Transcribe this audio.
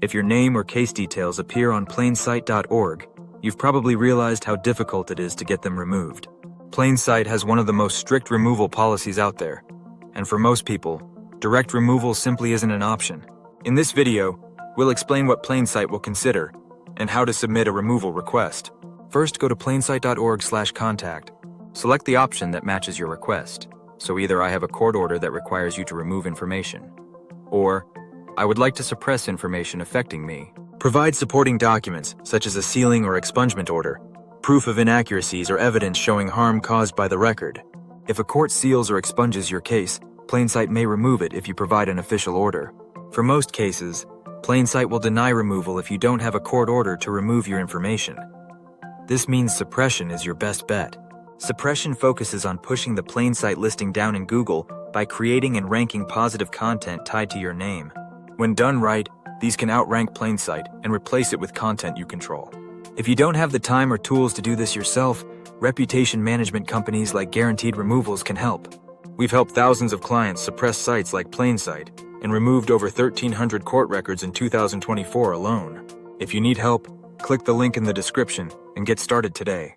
If your name or case details appear on PlainSite.org, you've probably realized how difficult it is to get them removed. PlainSite has one of the most strict removal policies out there, and for most people, direct removal simply isn't an option. In this video, we'll explain what PlainSite will consider and how to submit a removal request. First, go to plainsite.org/contact. Select the option that matches your request. So either I have a court order that requires you to remove information, or I would like to suppress information affecting me. Provide supporting documents, such as a sealing or expungement order, proof of inaccuracies or evidence showing harm caused by the record. If a court seals or expunges your case, PlainSite may remove it if you provide an official order. For most cases, PlainSite will deny removal if you don't have a court order to remove your information. This means suppression is your best bet. Suppression focuses on pushing the PlainSite listing down in Google by creating and ranking positive content tied to your name. When done right, these can outrank PlainSite and replace it with content you control. If you don't have the time or tools to do this yourself, reputation management companies like Guaranteed Removals can help. We've helped thousands of clients suppress sites like PlainSite and removed over 1,300 court records in 2024 alone. If you need help, click the link in the description and get started today.